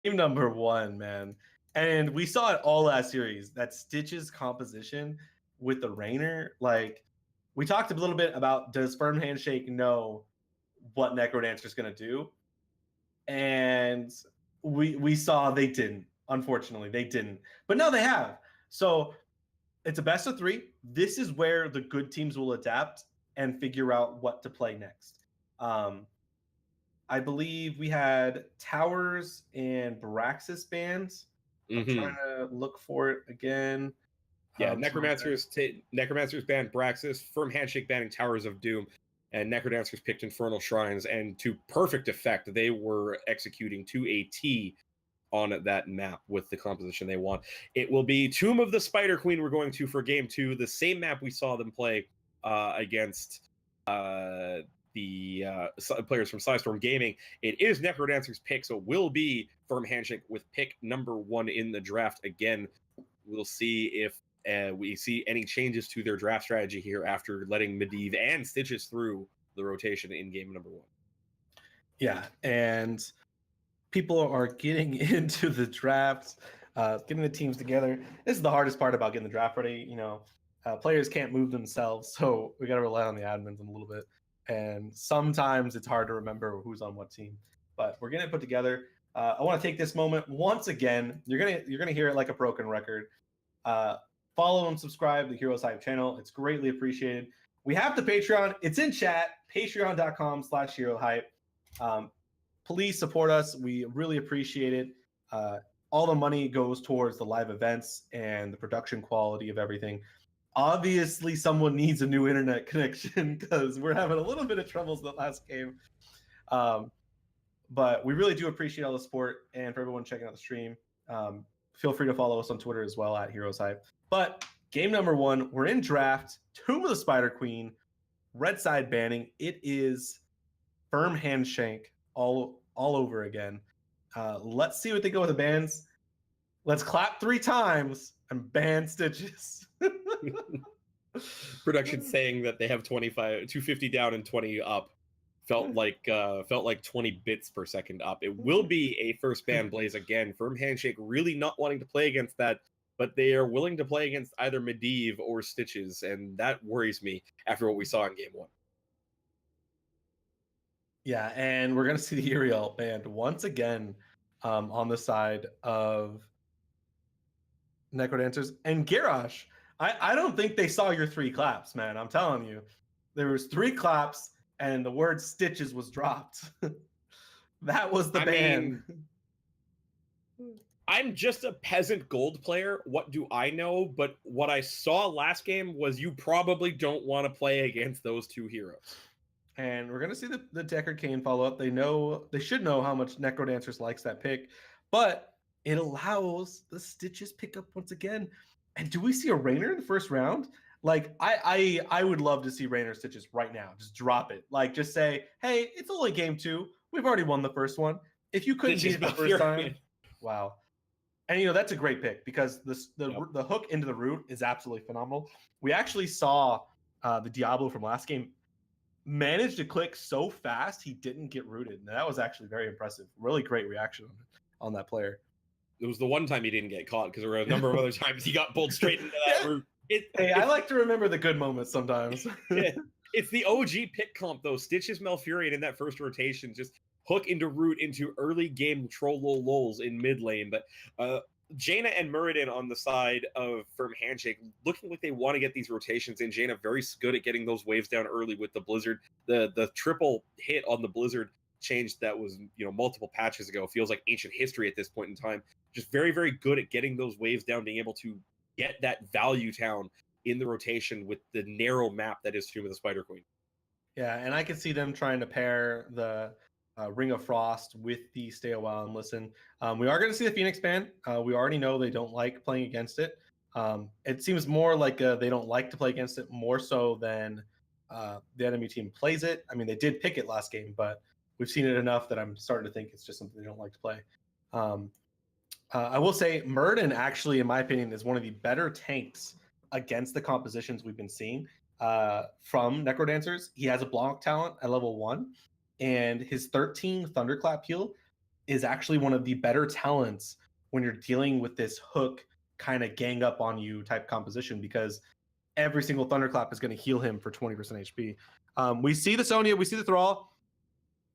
Game number one, man. And we saw it all last series. That Stitch's composition with the Rainer, like we talked a little bit about, does Firm Handshake know what Necrodancer is going to do? And we saw they didn't. Unfortunately, they didn't. But no, they have. So it's a best of three. This is where the good teams will adapt and figure out what to play next. I believe we had Towers and Braxis bands. I'm trying to look for it again. Yeah, Necrodancers banned Braxis, Firm Handshake banning Towers of Doom, and Necrodancers picked Infernal Shrines, and to perfect effect, they were executing to a T on that map with the composition they want. It will be Tomb of the Spider Queen we're going to for game 2, the same map we saw them play against the players from Psystorm Gaming. It is Necrodancer's pick, so it will be Firm Handshake with pick number 1 in the draft. Again, we'll see if we see any changes to their draft strategy here after letting Medivh and Stitches through the rotation in game number 1. Yeah, and people are getting into the drafts, getting the teams together. This is the hardest part about getting the draft ready. You know, players can't move themselves, so we got to rely on the admins a little bit. And sometimes it's hard to remember who's on what team. But we're getting it put together. I want to take this moment once again. You're gonna hear it like a broken record. Follow and subscribe to the HeroesHype channel. It's greatly appreciated. We have the Patreon. It's in chat. Patreon.com/HeroesHype. Please support us. We really appreciate it. All the money goes towards the live events and the production quality of everything. Obviously, someone needs a new internet connection because we're having a little bit of troubles the last game. But we really do appreciate all the support, and for everyone checking out the stream, feel free to follow us on Twitter as well at HeroesHype. But game number 1, we're in draft. Tomb of the Spider Queen, red side banning. It is Firm Handshake all over again. Let's see what they go with the bans. Let's clap 3 times and ban Stitches. Production saying that they have 250 down and 20 up. Felt like 20 bits per second up. It will be a first ban Blaze again. Firm Handshake really not wanting to play against that, but they are willing to play against either Medivh or Stitches, and that worries me after what we saw in game 1. Yeah, and we're gonna see the Uriel banned once again on the side of Necrodancers and Garrosh. I don't think they saw your 3 claps, man. I'm telling you, there was 3 claps and the word Stitches was dropped. That was the ban. I'm just a peasant gold player. What do I know? But what I saw last game was you probably don't want to play against those 2 heroes. And we're going to see the Deckard Cain follow up. They should know how much Necrodancers likes that pick, but it allows the Stitches pick up once again. And do we see a Rainer in the first round? Like, I would love to see Rainer Stitches right now. Just drop it. Like, just say, hey, it's only game 2. We've already won the first one. If you couldn't beat it the first time, wow. And, that's a great pick because the hook into the root is absolutely phenomenal. We actually saw the Diablo from last game managed to click so fast he didn't get rooted. And that was actually very impressive. Really great reaction on that player. It was the one time he didn't get caught because there were a number of other times he got pulled straight into that root. Hey, I like to remember the good moments sometimes. It's the OG pick comp, though. Stitches Malfurion in that first rotation, just hook into root into early game troll lols in mid lane. But Jaina and Muradin on the side of Firm Handshake, looking like they want to get these rotations in. Jaina very good at getting those waves down early with the Blizzard. The triple hit on the Blizzard change that was multiple patches ago feels like ancient history at this point in time. Just very, very good at getting those waves down, being able to get that value town in the rotation with the narrow map that is Tomb of the Spider Queen. Yeah, and I can see them trying to pair the Ring of Frost with the Stay a While and Listen. We are going to see the Phoenix ban. We already know they don't like playing against it. It seems more like they don't like to play against it more so than the enemy team plays it. I mean, they did pick it last game, but we've seen it enough that I'm starting to think it's just something they don't like to play. I will say Muradin actually, in my opinion, is one of the better tanks against the compositions we've been seeing from Necrodancers. He has a block talent at level 1, and his 13 Thunderclap heal is actually one of the better talents when you're dealing with this hook kind of gang up on you type composition, because every single Thunderclap is going to heal him for 20% HP. We see the Sonya, we see the Thrall.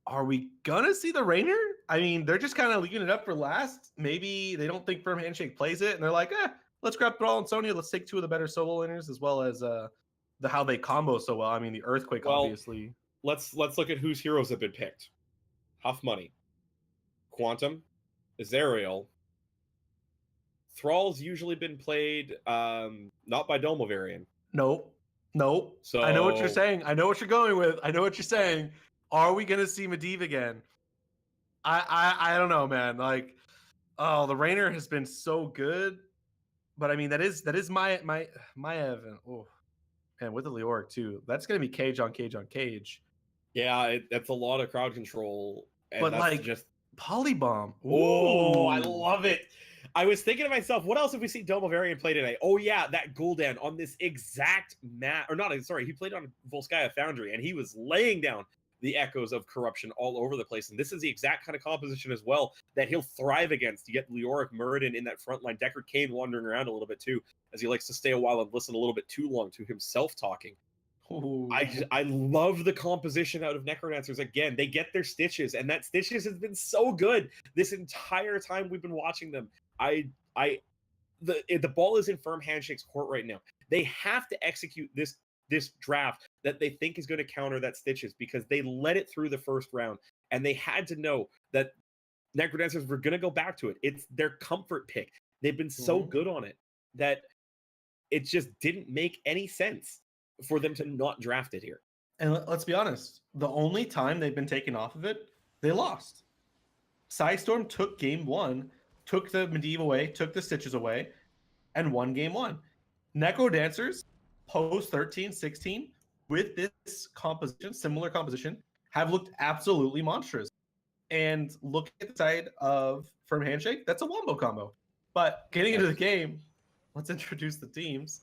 Are we gonna see the Rainer? I mean, they're just kind of leaving it up for last. Maybe they don't think Firm Handshake plays it, and they're like, let's grab Thrall and Sonya. Let's take two of the better solo laners, as well as the how they combo so well. I mean, the Earthquake, obviously. Let's look at whose heroes have been picked. Huff Money, Quantum, Azariel. Thrall's usually been played not by Domovarian. Nope. So I know what you're saying. I know what you're going with. I know what you're saying. Are we gonna see Medivh again? I don't know, man. Like, oh, the Rainer has been so good, but I mean that is my Evan. Oh, and with the Leoric too. That's gonna be cage on cage on cage. Yeah, that's a lot of crowd control. And But that's like just Polybomb. Oh, I Ooh. love it. I was thinking to myself, what else have we seen Domovarian play today? Oh yeah, that Gul'dan on this exact map, or not, sorry, he played on Volskaya Foundry, and he was laying down the echoes of corruption all over the place. And this is the exact kind of composition as well that he'll thrive against. You get Leoric Muradin in that front line, Deckard Cain wandering around a little bit too, as he likes to stay a while and listen a little bit too long to himself talking. Ooh. I love the composition out of Necrodancers. Again, they get their Stitches, and that Stitches has been so good this entire time we've been watching them. The ball is in Firm Handshake's court right now. They have to execute this draft that they think is going to counter that Stitches, because they let it through the first round, and they had to know that Necrodancers were going to go back to it. It's their comfort pick. They've been so good on it that it just didn't make any sense for them to not draft it here. And let's be honest, the only time they've been taken off of it, they lost. Psystorm took game one, took the Medivh away, took the Stitches away, and won game one. Necrodancers, post 13-16, with this composition, similar composition, have looked absolutely monstrous. And look at the side of Firm Handshake, that's a wombo combo. But getting into the game, let's introduce the teams.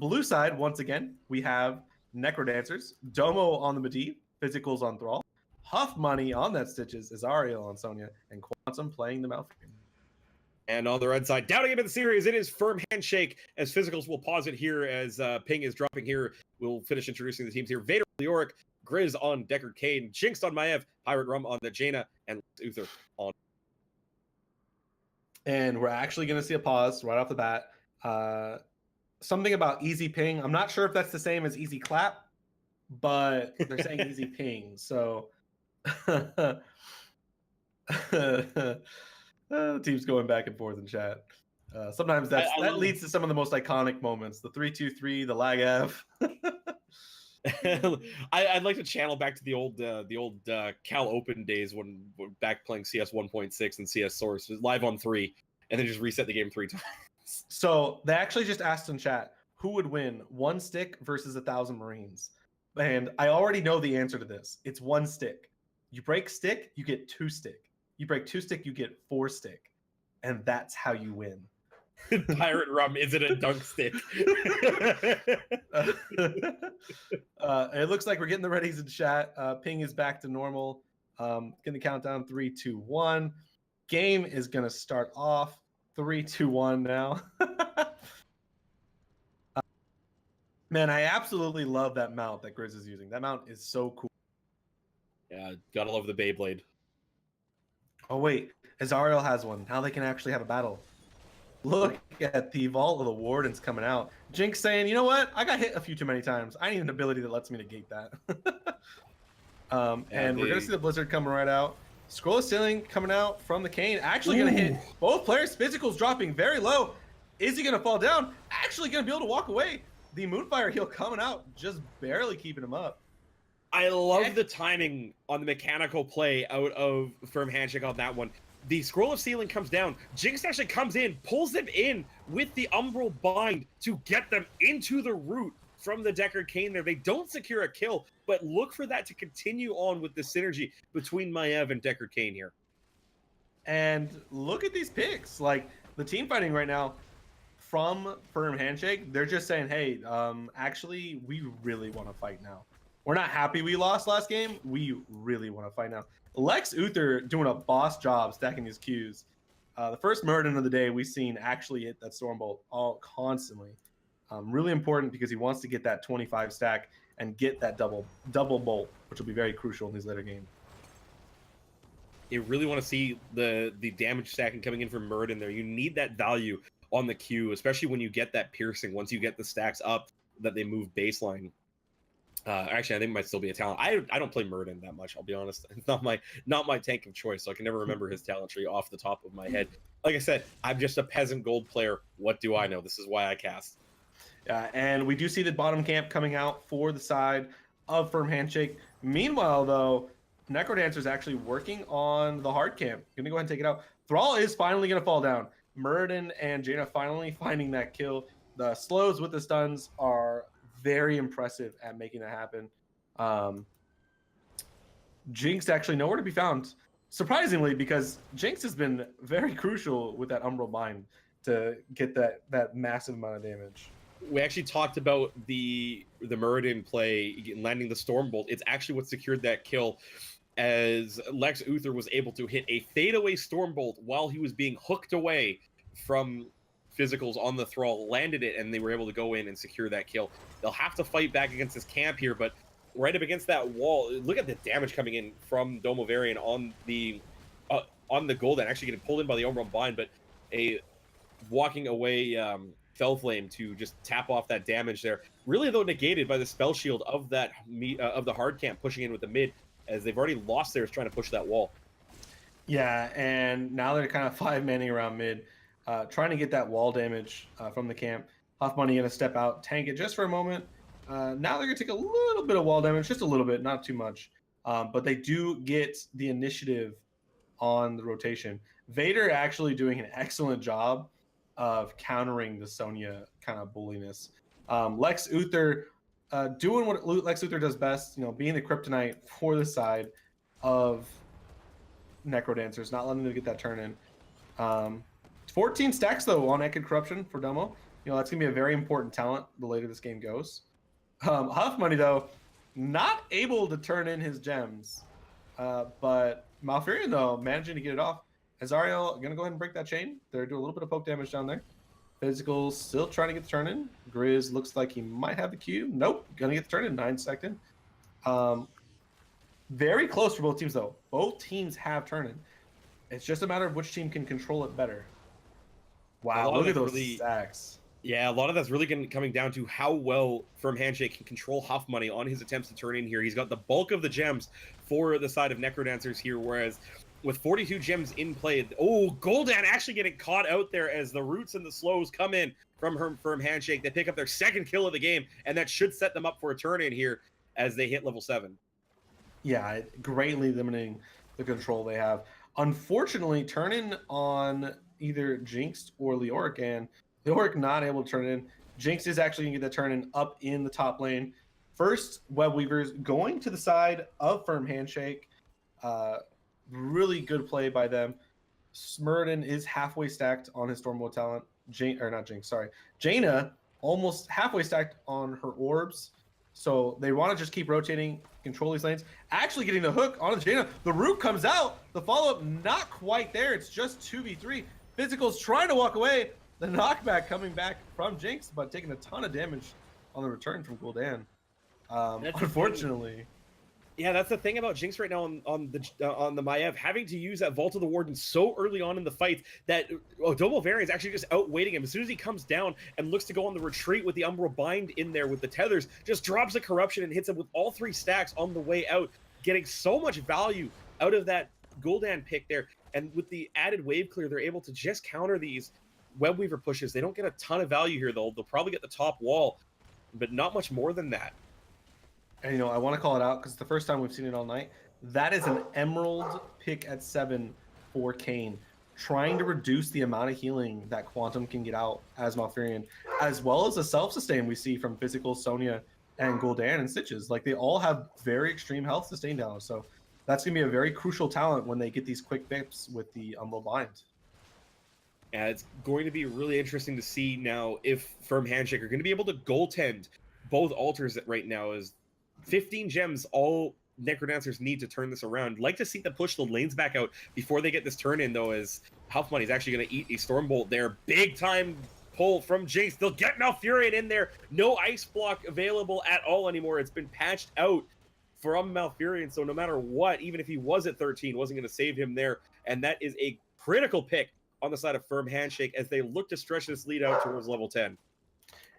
Blue side, once again, we have Necrodancers, Domo on the Medivh, Physicals on Thrall, Huff Money on that Stitches, Azariel on Sonya, and Quantum playing the Malphite. And on the red side, down into the series, it is Firm Handshake, as Physicals will pause it here as Ping is dropping here. We'll finish introducing the teams here. Vader Leoric, Grizz on Deckard Cain, Jinxed on Maiev, Pirate Rum on the Jaina, and Uther on. And we're actually going to see a pause right off the bat. Something about easy ping. I'm not sure if that's the same as easy clap, but they're saying easy ping. So the team's going back and forth in chat. Sometimes that leads to some of the most iconic moments. The 3-2-3, the lag F. I'd like to channel back to the old Cal Open days when we're back playing CS 1.6 and CS Source live on 3, and then just reset the game 3 times. So they actually just asked in chat, who would win, 1 stick versus 1,000 Marines? And I already know the answer to this. It's 1 stick. You break stick, you get 2 stick. You break 2 stick, you get 4 stick. And that's how you win. Pirate Rum isn't a Dunkstik. It looks like we're getting the readies in chat. Ping is back to normal. Gonna count down 3, 2, 1. Game is gonna start off 3, 2, 1 now. Man, I absolutely love that mount that Grizz is using. That mount is so cool. Yeah, gotta love the Beyblade. Oh wait, Azariel has one. Now they can actually have a battle. Look at the Vault of the Wardens coming out. Jinx saying, you know what? I got hit a few too many times. I need an ability that lets me negate that. And we're going to see the Blizzard coming right out. Scroll of Ceiling coming out from the Cain. Actually going to hit both players. Physicals dropping very low. Is he going to fall down? Actually going to be able to walk away. The Moonfire heal coming out, just barely keeping him up. I love the timing on the mechanical play out of Firm Handshake on that one. The Scroll of Ceiling comes down. Jinx actually comes in, pulls them in with the Umbral Bind to get them into the root from the Deckard Cain there. They don't secure a kill, but look for that to continue on with the synergy between Maiev and Deckard Cain here. And look at these picks. Like, the team fighting right now from Firm Handshake, they're just saying, hey, actually, we really want to fight now. We're not happy we lost last game. We really want to fight now. Lex Uther doing a boss job stacking his Qs. The first Muradin of the day we've seen actually hit that Stormbolt all constantly. Really important because he wants to get that 25 stack and get that double bolt, which will be very crucial in these later games. You really want to see the damage stacking coming in from Muradin there. You need that value on the Q, especially when you get that piercing. Once you get the stacks up, that they move baseline. Actually, I think it might still be a talent. I don't play Muradin that much. I'll be honest. It's not my tank of choice, so I can never remember his talent tree off the top of my head. Like I said, I'm just a peasant gold player. What do I know? This is why I cast. Yeah, and we do see the bottom camp coming out for the side of Firm Handshake. Meanwhile, though, Necrodancer's actually working on the hard camp. Gonna go ahead and take it out. Thrall is finally gonna fall down. Muradin and Jaina finally finding that kill. The slows with the stuns are very impressive at making that happen. Jinx actually nowhere to be found, surprisingly, because Jinx has been very crucial with that Umbral Bind to get that massive amount of damage. We actually talked about the Muradin play landing the Stormbolt. It's actually what secured that kill, as Lex Uther was able to hit a fadeaway Stormbolt while he was being hooked away from physicals on the Thrall, landed it, and they were able to go in and secure that kill. They'll have to fight back against this camp here, but right up against that wall, look at the damage coming in from Domovarian on the Golden, actually getting pulled in by the Umbral Bind, but a walking away Fellflame to just tap off that damage there. Really, though, negated by the spell shield of that of the hard camp pushing in with the mid, as they've already lost theirs trying to push that wall. Yeah, and now they're kind of 5-manning around mid, trying to get that wall damage from the camp. Huff Money gonna step out, tank it just for a moment. Now they're gonna take a little bit of wall damage, just a little bit, not too much. But they do get the initiative on the rotation. Vader actually doing an excellent job of countering the Sonya kind of bulliness. Lex Uther doing what Lex Uther does best, being the kryptonite for the side of Necrodancers, not letting them get that turn in. 14 stacks though on Naked Corruption for Domo. That's gonna be a very important talent the later this game goes. Huff Money though, not able to turn in his gems, but Malfurion though managing to get it off. Azariel gonna go ahead and break that chain. They're doing a little bit of poke damage down there. Physical still trying to get the turn in. Grizz looks like he might have the Q. Nope, gonna get the turn in 9-second. Very close for both teams though. Both teams have turn in. It's just a matter of which team can control it better. Wow, look at those stacks. Yeah, a lot of that's really coming down to how well Firm Handshake can control Huff Money on his attempts to turn in here. He's got the bulk of the gems for the side of Necrodancers here, whereas with 42 gems in play, Gul'dan actually getting caught out there as the roots and the slows come in from Firm Handshake. They pick up their second kill of the game, and that should set them up for a turn in here as they hit level 7. Yeah, greatly limiting the control they have. Unfortunately, turn in on either Jinx or Leoric, and Leoric not able to turn in. Jinx is actually going to get that turn in up in the top lane. First, Web Weavers going to the side of Firm Handshake. Really good play by them. Muradin is halfway stacked on his Stormbolt talent. Jaina almost halfway stacked on her orbs. So they want to just keep rotating, control these lanes. Actually getting the hook on Jaina. The root comes out. The follow-up not quite there. It's just 2v3. Physical's trying to walk away. The knockback coming back from Jinx, but taking a ton of damage on the return from Gul'dan. Unfortunately. Yeah, that's the thing about Jinx right now on the Maiev, having to use that Vault of the Warden so early on in the fight that Domovarian is actually just outweighting him. As soon as he comes down and looks to go on the retreat with the Umbral Bind in there with the tethers, just drops the Corruption and hits him with all 3 stacks on the way out, getting so much value out of that Gul'dan pick there. And with the added wave clear, they're able to just counter these Web Weaver pushes. They don't get a ton of value here, though. They'll probably get the top wall, but not much more than that. And I want to call it out because it's the first time we've seen it all night. That is an Emerald pick at 7 for Kayn, trying to reduce the amount of healing that Quantum can get out as Malfurion, as well as the self-sustain we see from Physical, Sonya, and Gul'dan and Stitches. Like, they all have very extreme health sustain down. So that's going to be a very crucial talent when they get these quick bips with the Umbral Bind. Yeah, it's going to be really interesting to see now if Firm Handshake are going to be able to goaltend both altars right now, as 15 gems all Necrodancers need to turn this around. Like to see them push the lanes back out before they get this turn in, though, as Huffmoney's actually going to eat a Stormbolt there. Big time pull from Jinx. They'll get Malfurion in there. No ice block available at all anymore. It's been patched out from Malfurion, so no matter what, even if he was at 13, wasn't going to save him there. And that is a critical pick on the side of Firm Handshake as they look to stretch this lead out towards level 10.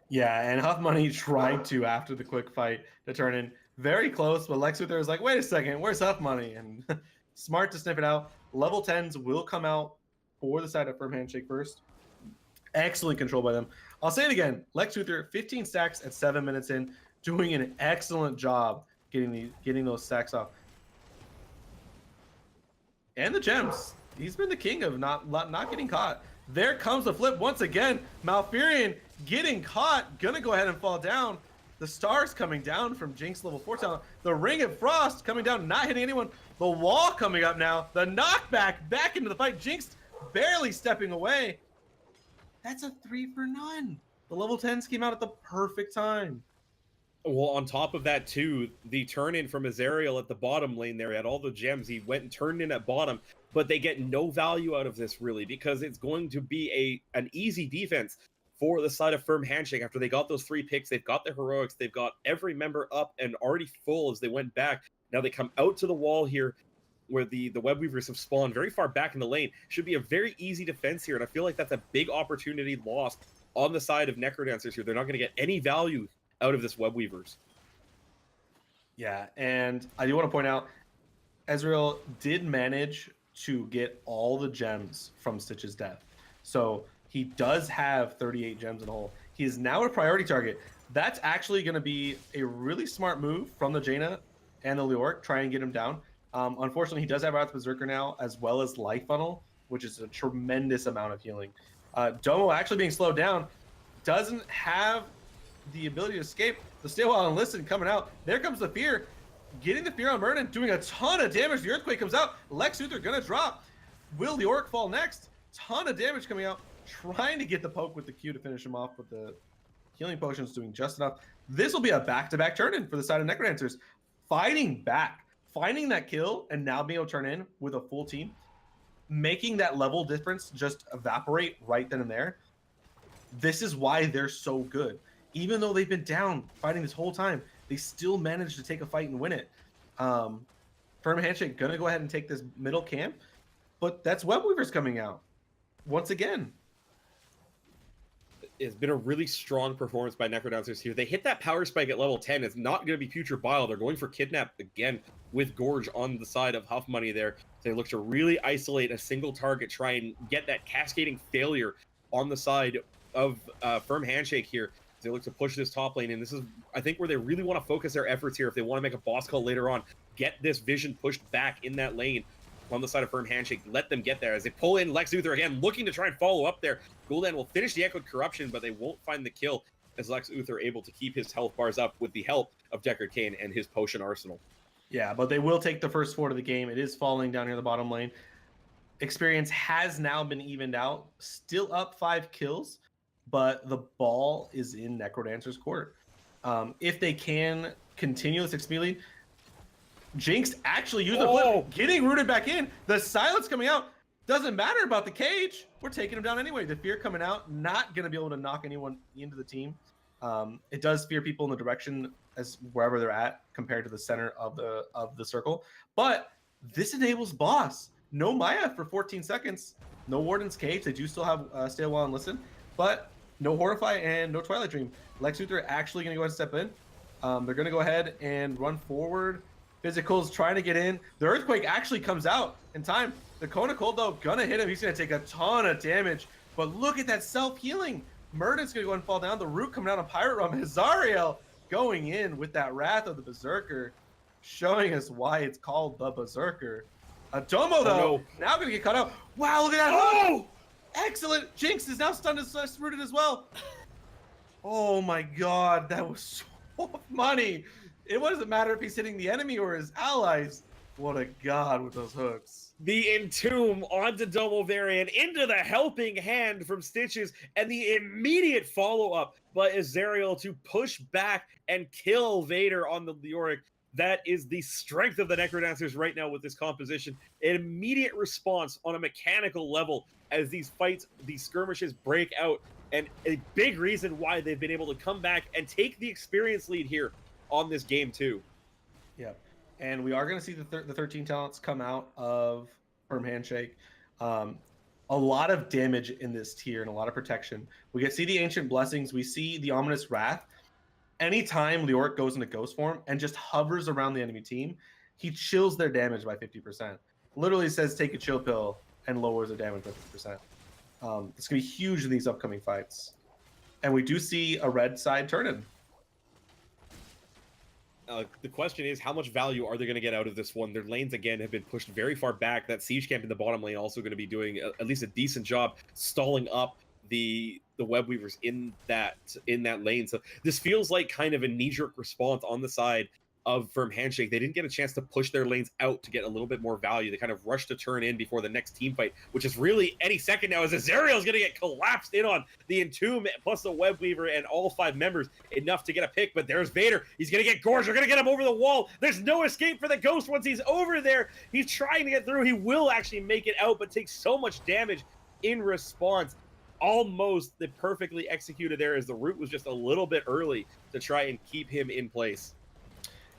Yeah, and Huff Money tried to, after the quick fight, to turn in very close, but Lex Luthor was like, wait a second, where's Huff Money? And smart to sniff it out. Level 10s will come out for the side of Firm Handshake first. Excellent control by them. I'll say it again, Lex Luthor, 15 stacks at 7 minutes in, doing an excellent job getting those stacks off. And the gems. He's been the king of not getting caught. There comes the flip once again. Malfurion getting caught. Gonna go ahead and fall down. The stars coming down from Jinx level 4 talent. The Ring of Frost coming down, not hitting anyone. The wall coming up now. The knockback back into the fight. Jinx barely stepping away. That's a 3 for none. The level 10s came out at the perfect time. Well, on top of that, too, the turn-in from Azariel at the bottom lane there, had all the gems. He went and turned in at bottom, but they get no value out of this, really, because it's going to be an easy defense for the side of Firm Handshake. After they got those 3 picks, they've got the heroics, they've got every member up and already full as they went back. Now they come out to the wall here, where the Web Weavers have spawned very far back in the lane. Should be a very easy defense here, and I feel like that's a big opportunity lost on the side of Necrodancers here. They're not going to get any value out of this Web Weavers. Yeah, and I do want to point out, Ezreal did manage to get all the gems from Stitch's death. So he does have 38 gems in the hole. He is now a priority target. That's actually going to be a really smart move from the Jaina and the Leoric, try and get him down. Unfortunately, he does have Wrath Berserker now, as well as Life Funnel, which is a tremendous amount of healing. Domo actually being slowed down, doesn't have the ability to escape. The Stay While and Listen coming out. There comes the Fear. Getting the Fear on Merton, doing a ton of damage. The Earthquake comes out. Lex Luthor gonna drop. Will the Orc fall next? Ton of damage coming out. Trying to get the poke with the Q to finish him off, but the healing potion's doing just enough. This will be a back-to-back turn-in for the side of Necrodancers. Fighting back. Finding that kill and now being able to turn in with a full team. Making that level difference just evaporate right then and there. This is why they're so good. Even though they've been down fighting this whole time, they still managed to take a fight and win it. Firm Handshake gonna go ahead and take this middle camp, but that's Web Weavers coming out once again. It's been a really strong performance by Necrodancers here. They hit that power spike at level 10. It's not going to be Future Bile. They're going for Kidnap again with Gorge on the side of Huff Money there. They look to really isolate a single target, try and get that cascading failure on the side of Firm Handshake here. They look to push this top lane, and this is, I think, where they really want to focus their efforts here if they want to make a boss call later on. Get this vision pushed back in that lane on the side of Firm Handshake. Let them get there as they pull in Lex Luthor again, looking to try and follow up there. Gul'dan will finish the Echoed Corruption, but they won't find the kill as Lex Luthor able to keep his health bars up with the help of Deckard Cain and his potion arsenal. Yeah, but they will take the first 4 to the game. It is falling down here the bottom lane. Experience has now been evened out. Still up 5 kills, but the ball is in Necrodancer's court. If they can continue this XP lead, Jinx actually used the flip, getting rooted back in. The silence coming out. Doesn't matter about the cage. We're taking him down anyway. The Fear coming out, not going to be able to knock anyone into the team. It does fear people in the direction as wherever they're at compared to the center of the circle. But this enables boss. No Maya for 14 seconds. No Warden's Cage. They do still have Stay a While and Listen. But no Horrify and no Twilight Dream. Lex Luthor actually going to go ahead and step in. They're going to go ahead and run forward. Physical's trying to get in. The Earthquake actually comes out in time. The Kona Cold, though, gonna hit him. He's gonna take a ton of damage. But look at that self-healing. Murden's gonna go and fall down. The Root coming out on Pirate Realm. Azariel going in with that Wrath of the Berserker, showing us why it's called the Berserker. Domo, though, now gonna get caught out. Wow, look at that. Oh! Excellent. Jinx is now stunned and rooted as well. Oh my god, that was so money. It doesn't matter if he's hitting the enemy or his allies. What a god with those hooks. The Entomb onto Domo Varian, into the helping hand from Stitches, and the immediate follow-up by Azariel to push back and kill Vader on the Leoric. That is the strength of the Necrodancers right now with this composition. An immediate response on a mechanical level as these fights, these skirmishes break out. And a big reason why they've been able to come back and take the experience lead here on this game too. Yep. And we are going to see the 13 talents come out of Firm Handshake. A lot of damage in this tier and a lot of protection. We can see the Ancient Blessings. We see the Ominous Wrath. Anytime Leoric goes into Ghost form and just hovers around the enemy team, he chills their damage by 50%. Literally says take a chill pill and lowers the damage by 50%. It's going to be huge in these upcoming fights. And we do see a red side turn-in. The question is, how much value are they going to get out of this one? Their lanes, again, have been pushed very far back. That Siege Camp in the bottom lane also going to be doing at least a decent job stalling up the Web Weavers in that lane. So this feels like kind of a knee-jerk response on the side of Firm Handshake. They didn't get a chance to push their lanes out to get a little bit more value. They kind of rushed to turn in before the next team fight, which is really any second now, as Azariel is going to get collapsed in on the Entomb plus the Web Weaver and all 5 members, enough to get a pick. But there's Vader. He's going to get gorged. They're going to get him over the wall. There's no escape for the Ghost once he's over there. He's trying to get through. He will actually make it out, but takes so much damage in response. Almost the perfectly executed there, as the root was just a little bit early to try and keep him in place.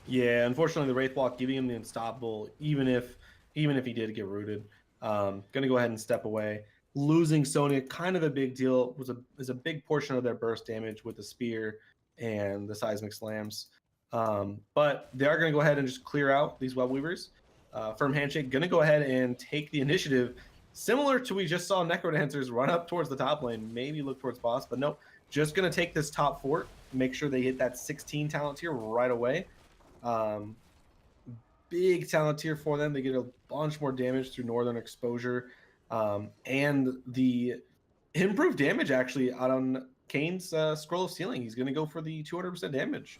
Yeah, unfortunately, the Wraith Walk giving him the unstoppable, even if he did get rooted. Gonna go ahead and step away. Losing Sonya, kind of a big deal. Is a big portion of their burst damage with the spear and the seismic slams. But they are gonna go ahead and just clear out these Web Weavers. Firm Handshake gonna go ahead and take the initiative, similar to we just saw Necrodancers run up towards the top lane, maybe look towards boss, but nope. Just gonna take this top fort, make sure they hit that 16 talent tier right away. Big talent tier for them. They get a bunch more damage through Northern Exposure, and the improved damage actually out on Kane's Scroll of Sealing. He's going to go for the 200% damage.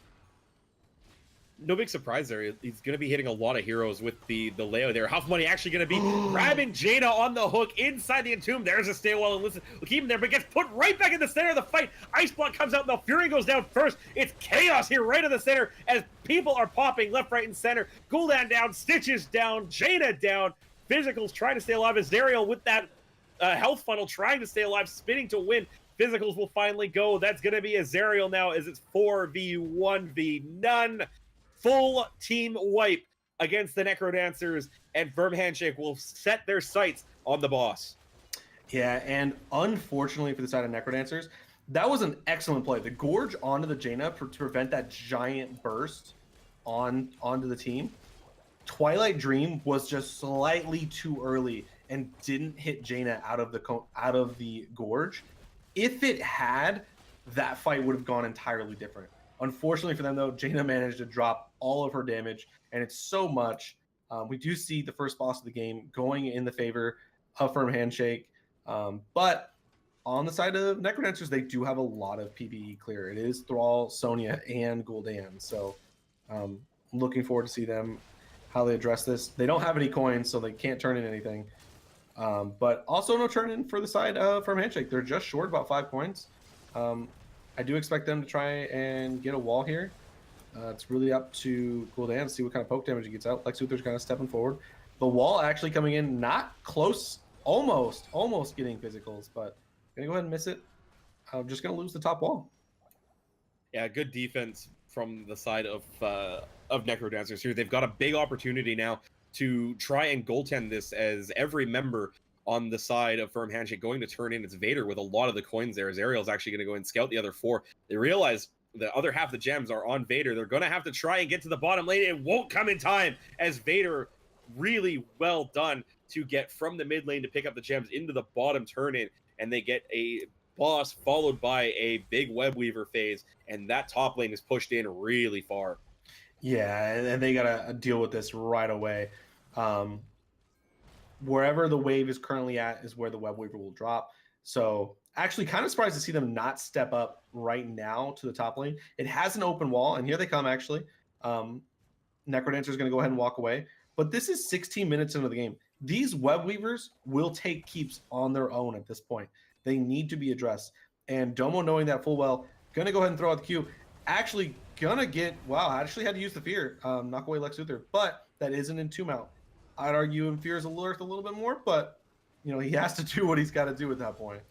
No big surprise there. He's going to be hitting a lot of heroes with the layout there. How Money actually going to be grabbing Jaina on the hook inside the Entomb. There's a stay well and listen. We'll keep him there, but gets put right back in the center of the fight. Ice Block comes out, and the Fury goes down first. It's chaos here right in the center as people are popping left, right, and center. Gul'dan down, Stitches down, Jaina down. Physicals trying to stay alive. Azariel with that health funnel trying to stay alive, spinning to win. Physicals will finally go. That's going to be Azariel now, as it's 4v1v none. Full team wipe against the Necrodancers, and Firm Handshake will set their sights on the boss. Yeah, and unfortunately for the side of Necrodancers, that was an excellent play. The Gorge onto the Jaina to prevent that giant burst onto the team. Twilight Dream was just slightly too early and didn't hit Jaina out of the Gorge. If it had, that fight would have gone entirely different. Unfortunately for them, though, Jaina managed to drop all of her damage, and it's so much. We do see the first boss of the game going in the favor of Firm Handshake, but on the side of Necrodancers, they do have a lot of PvE clear. It is Thrall, Sonya, and Gul'dan, so I'm looking forward to see them, how they address this. They don't have any coins, so they can't turn in anything, but also no turn in for the side of Firm Handshake. They're just short about 5 coins. I do expect them to try and get a wall here. It's really up to Gul'dan to see what kind of poke damage he gets out. Lex Luthor's kind of stepping forward. The wall actually coming in, not close, almost getting physicals, but gonna go ahead and miss it. I'm just gonna lose the top wall. Yeah, good defense from the side of Necrodancers here. They've got a big opportunity now to try and goaltend this, as every member on the side of Firm Handshake going to turn in. It's Vader with a lot of the coins there, as Ariel's actually going to go and scout the other 4. They realize the other half of the gems are on Vader. They're going to have to try and get to the bottom lane. It won't come in time, as Vader really well done to get from the mid lane to pick up the gems into the bottom turn in, and they get a boss followed by a big Web Weaver phase, and that top lane is pushed in really far. Yeah, and they got to deal with this right away. Wherever the wave is currently at is where the Web Weaver will drop. So actually kind of surprised to see them not step up right now to the top lane. It has an open wall, and here they come actually. Necrodancer is going to go ahead and walk away. But this is 16 minutes into the game. These Web Weavers will take keeps on their own at this point. They need to be addressed. And Domo, knowing that full well, going to go ahead and throw out the Q. Actually gonna get, wow, I actually had to use the Fear, knock away Lex Luthor, but that is an Entomb out. I'd argue him Fear's alert a little bit more, but you know, he has to do what he's got to do at that point.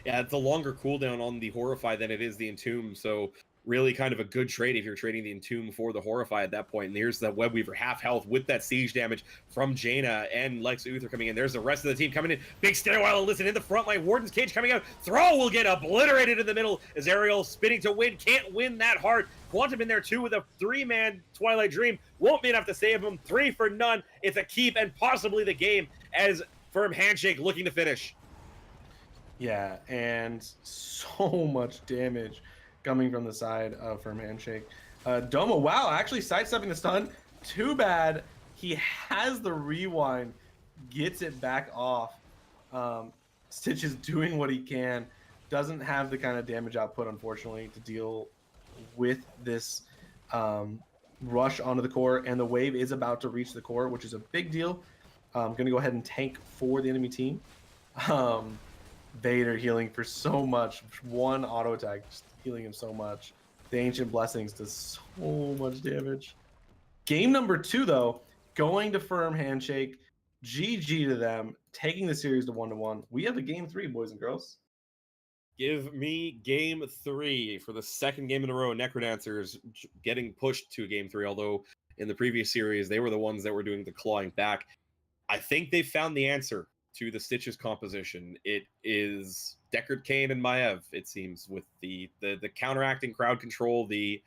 Yeah, it's a longer cooldown on the Horrify than it is the Entomb, so really kind of a good trade if you're trading the Entomb for the Horrify at that point. And here's the Webweaver half health with that siege damage from Jaina and Lex Luthor coming in. There's the rest of the team coming in. Big stairwell, listen in the front line. Warden's Cage coming out. Throw will get obliterated in the middle as Ariel spinning to win. Can't win that hard. Quantum in there too with a 3-man Twilight Dream. Won't be enough to save him. 3 for none. It's a keep and possibly the game as Firm Handshake looking to finish. Yeah, and so much damage coming from the side of Firm Handshake. Domo, wow, actually sidestepping the stun. Too bad he has the rewind, gets it back off. Stitch is doing what he can. Doesn't have the kind of damage output, unfortunately, to deal with this rush onto the core. And the wave is about to reach the core, which is a big deal. I'm going to go ahead and tank for the enemy team. Vader healing for so much. One auto attack, just healing him so much. The Ancient Blessings does so much damage. Game number 2, though, going to Firm Handshake. GG to them, taking the series to 1-1. We have a game 3, boys and girls. Give me game 3 for the second game in a row. Necrodancers getting pushed to game 3, although in the previous series, they were the ones that were doing the clawing back. I think they found the answer to the Stitches composition. It is Deckard Cain and Maev, it seems, with the counteracting crowd control, the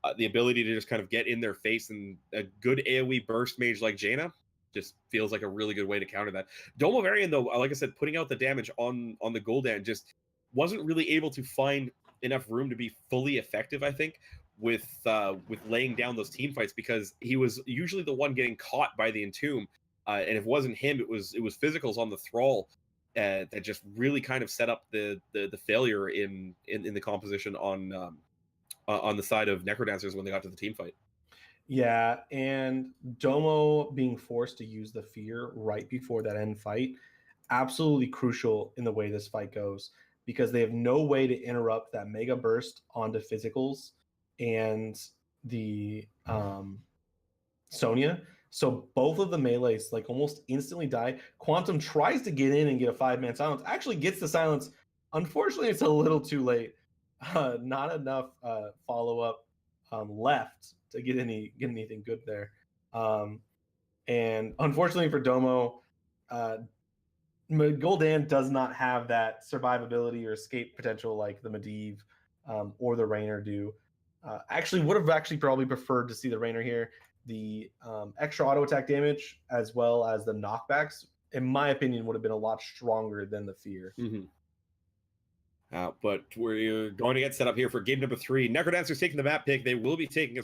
ability to just kind of get in their face, and a good AoE burst mage like Jaina just feels like a really good way to counter that. Domo Varian, though, like I said, putting out the damage on the Gul'dan just wasn't really able to find enough room to be fully effective, I think, with laying down those team fights, because he was usually the one getting caught by the Entomb. And if it wasn't him, it was physicals on the Thrall that just really kind of set up the failure in the composition on the side of Necrodancers when they got to the team fight. Yeah, and Domo being forced to use the Fear right before that end fight, absolutely crucial in the way this fight goes, because they have no way to interrupt that Mega Burst onto physicals and the Sonya. So both of the melees like almost instantly die. Quantum tries to get in and get a 5-man silence, actually gets the silence. Unfortunately, it's a little too late. Not enough follow-up left to get anything good there. And unfortunately for Domo, Gul'dan does not have that survivability or escape potential like the Medivh or the Raynor do. Actually, would have probably preferred to see the Raynor here. The extra auto attack damage as well as the knockbacks, in my opinion, would have been a lot stronger than the Fear. Mm-hmm. But we're going to get set up here for game number 3. Necrodancers taking the map pick. They will be taking